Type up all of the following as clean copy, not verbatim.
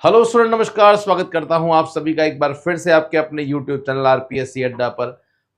Hello student, नमस्कार। स्वागत करता हूं आप सभी का एक बार फिर से आपके अपने यूट्यूब चैनल आरपीएससी अड्डा पर।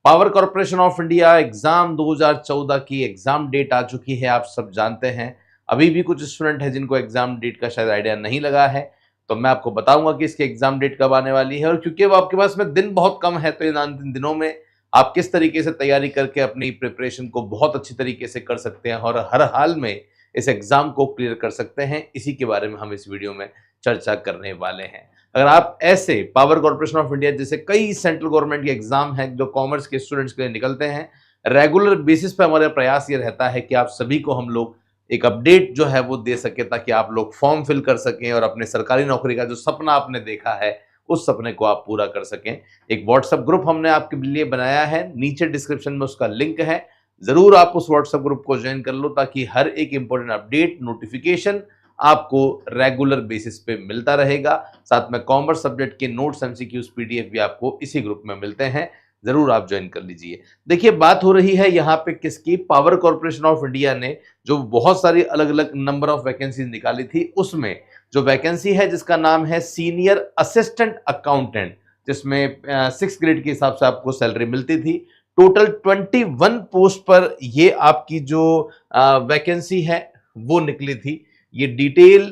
Power corporation of India exam 2014 की एग्जाम डेट आ चुकी है, आप सब जानते हैं। अभी भी कुछ स्टूडेंट हैं जिनको एग्जाम डेट का शायद आइडिया नहीं लगा है, तो मैं आपको बताऊंगा कि इसकी एग्जाम डेट कब आने वाली है। और क्योंकि वो आपके पास में दिन बहुत कम है, तो इन दिनों में आप किस तरीके से तैयारी करके अपनी प्रिपरेशन को बहुत अच्छी तरीके से कर सकते हैं और हर हाल में इस एग्जाम को क्लियर कर सकते हैं, इसी के बारे में हम इस वीडियो में चर्चा करने वाले हैं। अगर आप ऐसे पावर कॉर्पोरेशन ऑफ इंडिया जैसे कई सेंट्रल गवर्नमेंट के एग्जाम हैं जो कॉमर्स के स्टूडेंट्स के लिए निकलते हैं, रेगुलर बेसिस पे हमारा प्रयास ये रहता है कि आप सभी को हम लोग एक अपडेट जो है वो दे सके, ताकि आप लोग फॉर्म फिल कर सकें और अपने सरकारी नौकरी का जो सपना आपने देखा है उस सपने को आप पूरा कर सकें। एक व्हाट्सएप ग्रुप हमने आपके लिए बनाया है, नीचे डिस्क्रिप्शन में उसका लिंक है। जरूर आप उस व्हाट्सएप ग्रुप को ज्वाइन कर लो, ताकि हर एक इंपॉर्टेंट अपडेट नोटिफिकेशन आपको रेगुलर बेसिस पे मिलता रहेगा। साथ में कॉमर्स सब्जेक्ट के नोट्स, एमसीक्यूज, पीडीएफ भी आपको इसी ग्रुप में मिलते हैं। जरूर आप ज्वाइन कर लीजिए। देखिए, बात हो रही है यहाँ पे किसकी? पावर कॉर्पोरेशन ऑफ इंडिया ने जो बहुत सारी अलग अलग नंबर ऑफ वैकेंसीज निकाली थी, उसमें जो वैकेंसी है जिसका नाम है सीनियर असिस्टेंट अकाउंटेंट, जिसमें 6 ग्रेड के हिसाब से आपको सैलरी मिलती थी। टोटल 21 पोस्ट पर ये आपकी जो वैकेंसी है वो निकली थी। ये डिटेल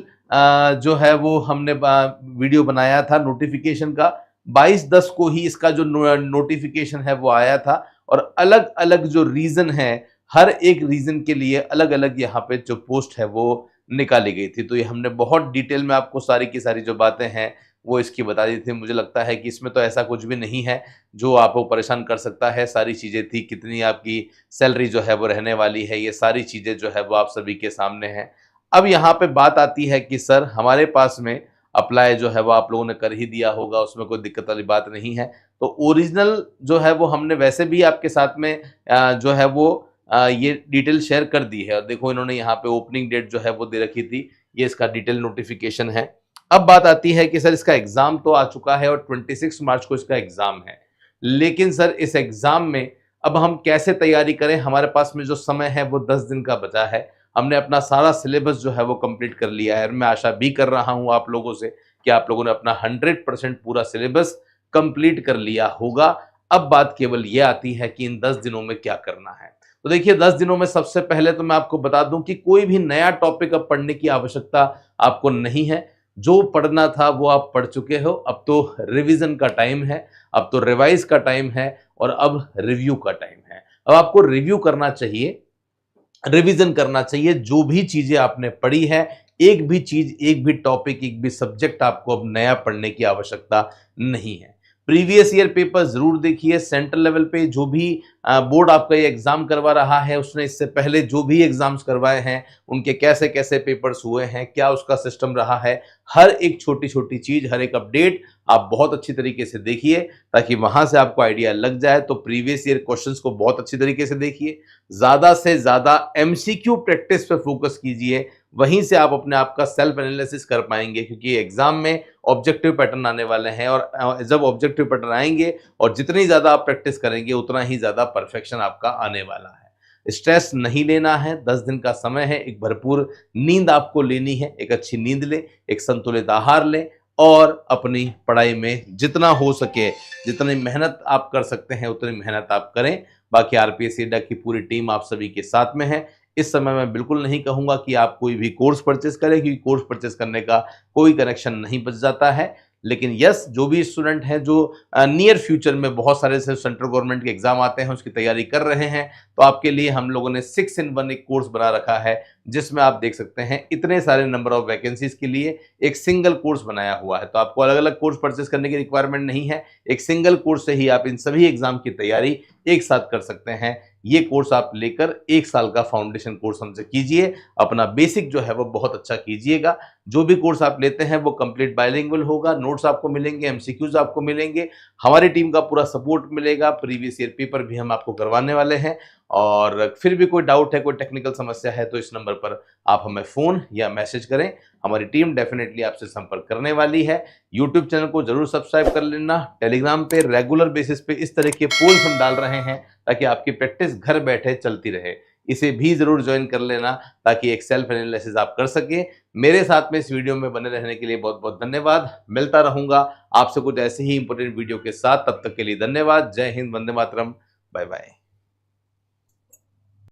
जो है वो हमने वीडियो बनाया था नोटिफिकेशन का। 22/10 को ही इसका जो नोटिफिकेशन है वो आया था, और अलग अलग जो रीजन है, हर एक रीजन के लिए अलग अलग यहाँ पे जो पोस्ट है वो निकाली गई थी। तो ये हमने बहुत डिटेल में आपको सारी की सारी जो बातें हैं वो इसकी बता दी थी। मुझे लगता है कि इसमें तो ऐसा कुछ भी नहीं है जो आपको परेशान कर सकता है। सारी चीजें थी, कितनी आपकी सैलरी जो है वो रहने वाली है, ये सारी चीजें जो है वो आप सभी के सामने है। अब यहाँ पे बात आती है कि सर, हमारे पास में अप्लाई जो है वो आप लोगों ने कर ही दिया होगा, उसमें कोई दिक्कत वाली बात नहीं है। तो ओरिजिनल जो है वो हमने वैसे भी आपके साथ में जो है वो ये डिटेल शेयर कर दी है। और देखो, इन्होंने यहाँ पे ओपनिंग डेट जो है वो दे रखी थी, ये इसका डिटेल नोटिफिकेशन है। अब बात आती है कि सर, इसका एग्जाम तो आ चुका है और 26 मार्च को इसका एग्जाम है, लेकिन सर इस एग्जाम में अब हम कैसे तैयारी करें? हमारे पास में जो समय है वो 10 दिन का बचा है। हमने अपना सारा सिलेबस जो है वो कंप्लीट कर लिया है, और मैं आशा भी कर रहा हूं आप लोगों से कि आप लोगों ने अपना 100% पूरा सिलेबस कंप्लीट कर लिया होगा। अब बात केवल ये आती है कि इन 10 दिनों में क्या करना है। तो देखिए, 10 दिनों में सबसे पहले तो मैं आपको बता दूं कि कोई भी नया टॉपिक अब पढ़ने की आवश्यकता आपको नहीं है। जो पढ़ना था वो आप पढ़ चुके हो। अब तो रिवीजन का टाइम है, अब तो रिवाइज का टाइम है, और अब रिव्यू का टाइम है। अब आपको रिव्यू करना चाहिए, रिवीजन करना चाहिए। जो भी चीजें आपने पढ़ी है, एक भी चीज, एक भी टॉपिक, एक भी सब्जेक्ट आपको अब नया पढ़ने की आवश्यकता नहीं है। प्रीवियस ईयर पेपर जरूर देखिए। सेंट्रल लेवल पे जो भी बोर्ड आपका ये एग्जाम करवा रहा है, उसने इससे पहले जो भी एग्जाम्स करवाए हैं, उनके कैसे कैसे पेपर्स हुए हैं, क्या उसका सिस्टम रहा है, हर एक छोटी छोटी चीज, हर एक अपडेट आप बहुत अच्छी तरीके से देखिए, ताकि वहां से आपको आइडिया लग जाए। तो प्रीवियस ईयर क्वेश्चंस को बहुत अच्छी तरीके से देखिए, ज्यादा से ज्यादा एमसीक्यू प्रैक्टिस पे फोकस कीजिए। वहीं से आप अपने आप का सेल्फ एनालिसिस कर पाएंगे, क्योंकि एग्जाम में ऑब्जेक्टिव पैटर्न आने वाले हैं, और जब ऑब्जेक्टिव पैटर्न आएंगे और जितनी ज्यादा आप प्रैक्टिस करेंगे, उतना ही ज्यादा परफेक्शन आपका आने वाला है। स्ट्रेस नहीं लेना है, 10 दिन का समय है। एक भरपूर नींद आपको लेनी है, एक अच्छी नींद लें, एक संतुलित आहार लें, और अपनी पढ़ाई में जितना हो सके, जितनी मेहनत आप कर सकते हैं उतनी मेहनत आप करें। बाकी आरपीएससी अड्डा की पूरी टीम आप सभी के साथ में है। इस समय मैं बिल्कुल नहीं कहूंगा कि आप कोई भी कोर्स परचेस करें, क्योंकि कोर्स परचेस करने का कोई कनेक्शन नहीं बच जाता है। लेकिन यस, जो भी स्टूडेंट हैं जो नियर फ्यूचर में बहुत सारे से सेंट्रल गवर्नमेंट के एग्जाम आते हैं, उसकी तैयारी कर रहे हैं, तो आपके लिए हम लोगों ने 6 in 1 एक कोर्स बना रखा है, जिसमें आप देख सकते हैं इतने सारे नंबर ऑफ वैकेंसीज के लिए एक सिंगल कोर्स बनाया हुआ है। तो आपको अलग अलग कोर्स परचेस करने की रिक्वायरमेंट नहीं है, एक सिंगल कोर्स से ही आप इन सभी एग्जाम की तैयारी एक साथ कर सकते हैं। ये कोर्स आप लेकर 1 साल का फाउंडेशन कोर्स हमसे कीजिए, अपना बेसिक जो है वो बहुत अच्छा कीजिएगा। जो भी कोर्स आप लेते हैं वो कंप्लीट बाइलिंगुअल होगा, नोट्स आपको मिलेंगे, एमसीक्यूज आपको मिलेंगे, हमारी टीम का पूरा सपोर्ट मिलेगा, प्रीवियस ईयर पेपर भी हम आपको करवाने वाले हैं। और फिर भी कोई डाउट है, कोई टेक्निकल समस्या है, तो इस नंबर पर आप हमें फोन या मैसेज करें, हमारी टीम डेफिनेटली आपसे संपर्क करने वाली है। यूट्यूब चैनल को जरूर सब्सक्राइब कर लेना। टेलीग्राम पे रेगुलर बेसिस पे इस तरह के पोल्स हम डाल रहे हैं, ताकि आपकी प्रैक्टिस घर बैठे चलती रहे। इसे भी जरूर ज्वाइन कर लेना ताकि एक सेल्फ एनालिसिस आप कर सके। मेरे साथ में इस वीडियो में बने रहने के लिए बहुत बहुत धन्यवाद। मिलता रहूंगा आपसे कुछ ऐसे ही इंपॉर्टेंट वीडियो के साथ, तब तक के लिए धन्यवाद। जय हिंद, वंदे मातरम, बाय बाय।